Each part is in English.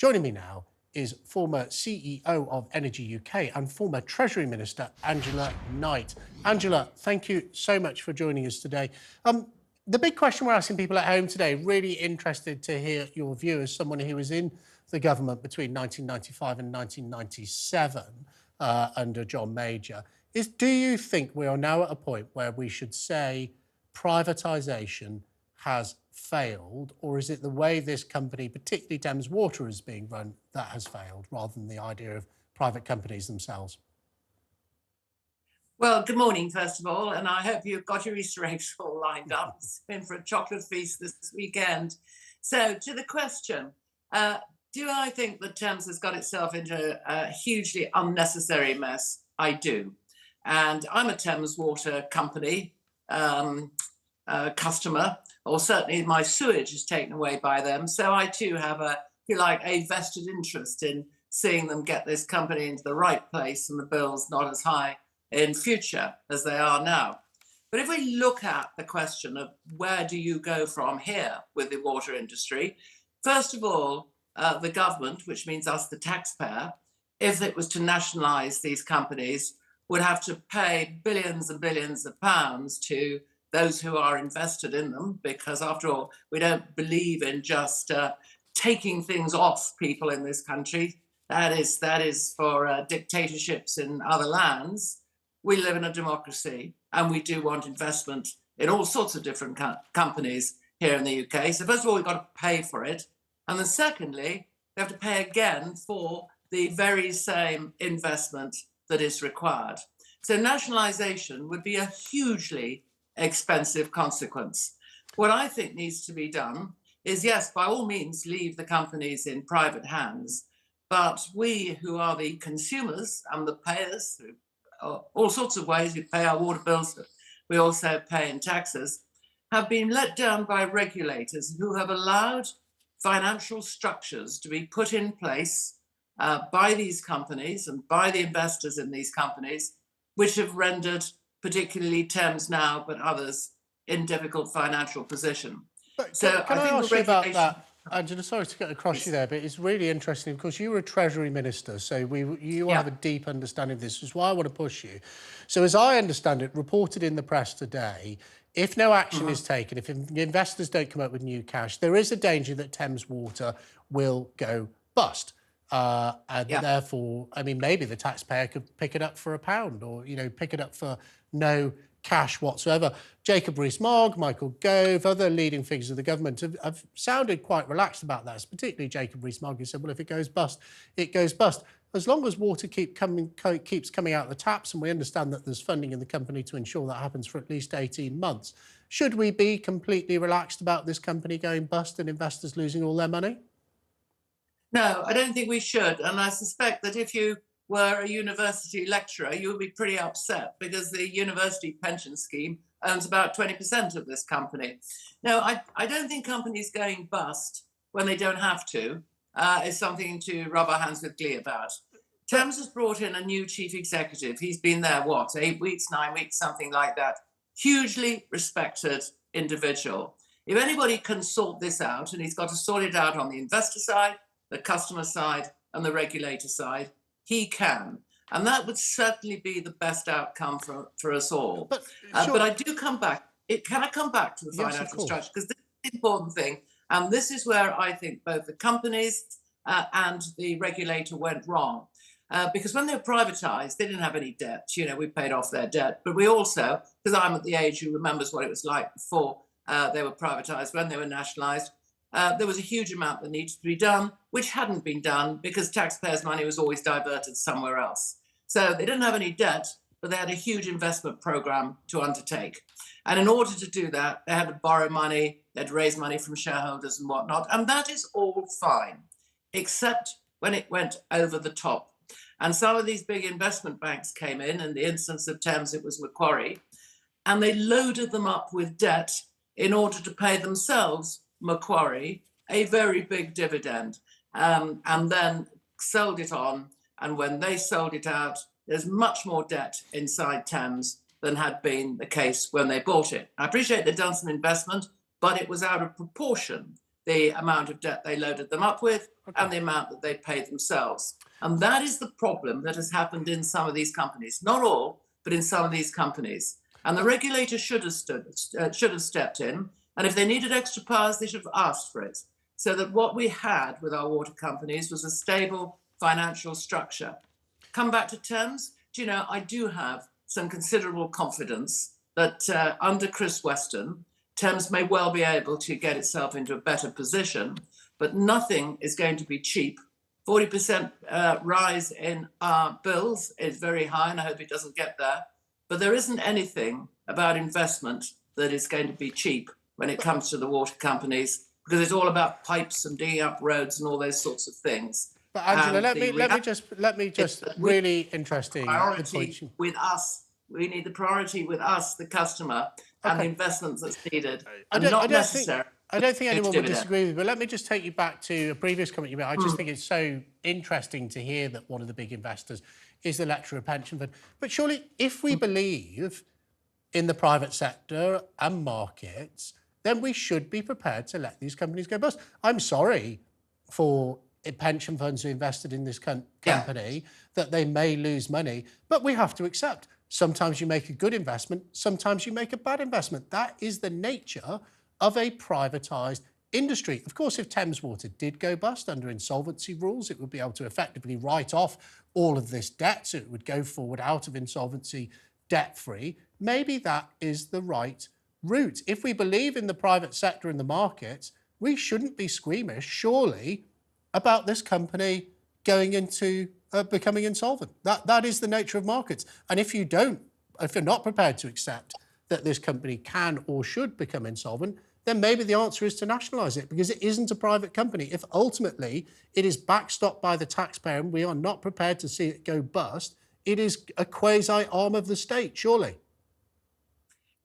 Joining me now is former CEO of Energy UK and former Treasury Minister Angela Knight. Angela, thank you so much for joining us today. The big question we're asking people at home today, really interested to hear your view as someone who was in the government between 1995 and 1997 under John Major, is do you think we are now at a point where we should say privatisation has failed, or is it the way this company, particularly Thames Water, is being run, that has failed, rather than the idea of private companies themselves? Well, good morning, first of all, and I hope you've got your Easter eggs all lined up. It's been for a chocolate feast this weekend. So, to the question, do I think that Thames has got itself into a hugely unnecessary mess? I do. And I'm a Thames Water company customer, or certainly my sewage is taken away by them. So I too have a, if you like, a vested interest in seeing them get this company into the right place and the bills not as high in future as they are now. But if we look at the question of where do you go from here with the water industry, first of all, the government, which means us, the taxpayer, if it was to nationalise these companies, would have to pay billions and billions of pounds to those who are invested in them, because after all, we don't believe in just taking things off people in this country. That is for dictatorships in other lands. We live in a democracy, and we do want investment in all sorts of different companies here in the UK. So first of all, we've got to pay for it. And then secondly, we have to pay again for the very same investment that is required. So nationalisation would be a hugely expensive consequence. What I think needs to be done is, yes, by all means, leave the companies in private hands, but we who are the consumers and the payers, through all sorts of ways, we pay our water bills, we also pay in taxes, have been let down by regulators who have allowed financial structures to be put in place by these companies and by the investors in these companies, which have rendered particularly Thames now, but others in difficult financial position. But can I ask you about that, Angela? Sorry to get across you there, but it's really interesting because you were a Treasury Minister, so you have a deep understanding of this, which is why I want to push you. So as I understand it, reported in the press today, if no action is taken, if investors don't come up with new cash, there is a danger that Thames Water will go bust. And therefore, I mean, maybe the taxpayer could pick it up for £1 or, pick it up for no cash whatsoever. Jacob Rees-Mogg, Michael Gove, other leading figures of the government have sounded quite relaxed about that, particularly Jacob Rees-Mogg, who said, well, if it goes bust, it goes bust. As long as water keeps coming out of the taps, and we understand that there's funding in the company to ensure that happens for at least 18 months, should we be completely relaxed about this company going bust and investors losing all their money? No, I don't think we should. And I suspect that if you were a university lecturer, you would be pretty upset because the university pension scheme owns about 20% of this company. No, I don't think companies going bust when they don't have to is something to rub our hands with glee about. Thames has brought in a new chief executive. He's been there, 8 weeks, 9 weeks, something like that. Hugely respected individual. If anybody can sort this out, and he's got to sort it out on the investor side, the customer side and the regulator side, he can. And that would certainly be the best outcome for us all. But I do come back. Can I come back to the financial structure? Because this is the important thing. And this is where I think both the companies and the regulator went wrong. Because when they were privatised, they didn't have any debt. We paid off their debt. But we also, because I'm at the age who remembers what it was like before they were privatised, when they were nationalised, there was a huge amount that needed to be done, which hadn't been done because taxpayers' money was always diverted somewhere else. So they didn't have any debt, but they had a huge investment programme to undertake. And in order to do that, they had to borrow money, they had to raise money from shareholders and whatnot. And that is all fine, except when it went over the top. And some of these big investment banks came in the instance of Thames, it was Macquarie, and they loaded them up with debt in order to pay themselves, Macquarie, a very big dividend, and then sold it on. And when they sold it out, there's much more debt inside Thames than had been the case when they bought it. I appreciate they've done some investment, but it was out of proportion, the amount of debt they loaded them up with. and the amount that they pay themselves. And that is the problem that has happened in some of these companies. Not all, but in some of these companies. And the regulator should have stepped in. And if they needed extra powers, they should have asked for it. So that what we had with our water companies was a stable financial structure. Come back to Thames. Do you know, I do have some considerable confidence that under Chris Weston, Thames may well be able to get itself into a better position, but nothing is going to be cheap. 40% rise in our bills is very high, and I hope it doesn't get there. But there isn't anything about investment that is going to be cheap when it comes to the water companies, because it's all about pipes and digging up roads and all those sorts of things. But Angela, let me just really interesting priority with us. We need the priority with us, the customer, and the investment that's needed, and not necessary. I don't think anyone would disagree with you, but let me just take you back to a previous comment you made. I just think it's so interesting to hear that one of the big investors is the lecturer pension fund. But surely, if we believe in the private sector and markets, then we should be prepared to let these companies go bust. I'm sorry for pension funds who invested in this company that they may lose money, but we have to accept sometimes you make a good investment, sometimes you make a bad investment. That is the nature of a privatised industry. Of course, if Thames Water did go bust under insolvency rules, it would be able to effectively write off all of this debt, so it would go forward out of insolvency debt-free. Maybe that is the right route. If we believe in the private sector and the markets, we shouldn't be squeamish, surely, about this company going into becoming insolvent. That is the nature of markets. And if you're not prepared to accept that this company can or should become insolvent, then maybe the answer is to nationalise it, because it isn't a private company. If ultimately it is backstopped by the taxpayer and we are not prepared to see it go bust, it is a quasi-arm of the state, surely.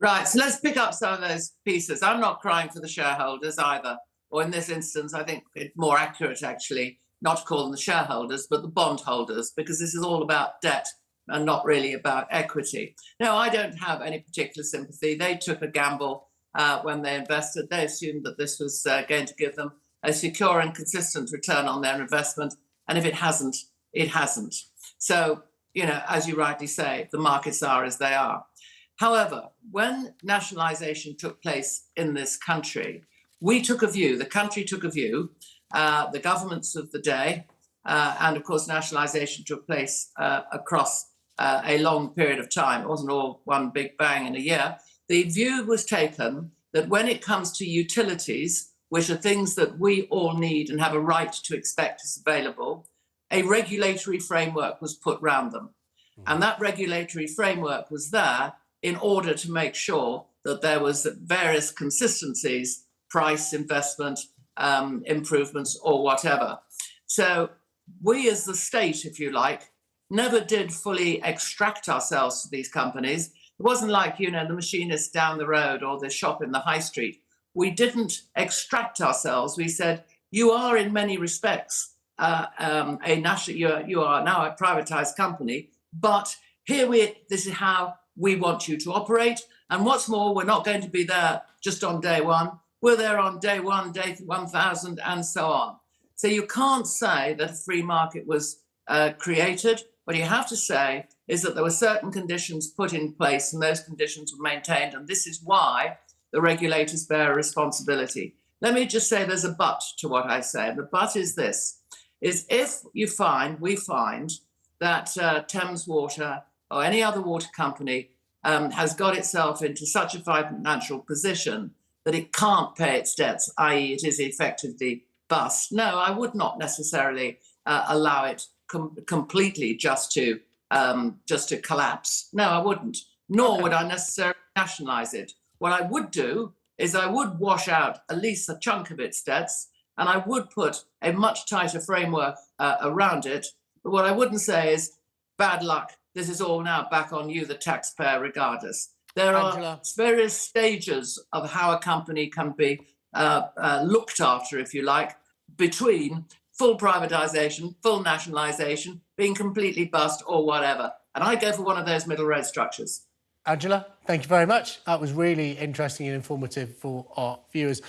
Right, so let's pick up some of those pieces. I'm not crying for the shareholders either, or in this instance, I think it's more accurate actually not to call them the shareholders, but the bondholders, because this is all about debt and not really about equity. No, I don't have any particular sympathy. They took a gamble when they invested. They assumed that this was going to give them a secure and consistent return on their investment. And if it hasn't, it hasn't. So, you know, as you rightly say, the markets are as they are. However, when nationalisation took place in this country, we took a view, the country took a view, the governments of the day, and of course nationalisation took place across a long period of time. It wasn't all one big bang in a year. The view was taken that when it comes to utilities, which are things that we all need and have a right to expect is available, a regulatory framework was put round them. And that regulatory framework was there in order to make sure that there was various consistencies, price, investment, improvements, or whatever. So we as the state, if you like, never did fully extract ourselves to these companies. It wasn't like, you know, the machinist down the road or the shop in the high street. We didn't extract ourselves. We said, you are in many respects you are now a privatized company, but this is how we want you to operate. And what's more, we're not going to be there just on day one. We're there on day 1, day 1,000, and so on. So you can't say that a free market was created. What you have to say is that there were certain conditions put in place and those conditions were maintained. And this is why the regulators bear a responsibility. Let me just say there's a but to what I say. And the but is this, is if we find that Thames Water or any other water company has got itself into such a financial position that it can't pay its debts, i.e. it is effectively bust. No, I would not necessarily allow it completely just to collapse. No, I wouldn't. Nor would I necessarily nationalise it. What I would do is I would wash out at least a chunk of its debts, and I would put a much tighter framework around it. But what I wouldn't say is, bad luck, this is all now back on you, the taxpayer, regardless. There are various stages of how a company can be looked after, if you like, between full privatisation, full nationalisation, being completely bust or whatever. And I go for one of those middle road structures. Angela, thank you very much. That was really interesting and informative for our viewers.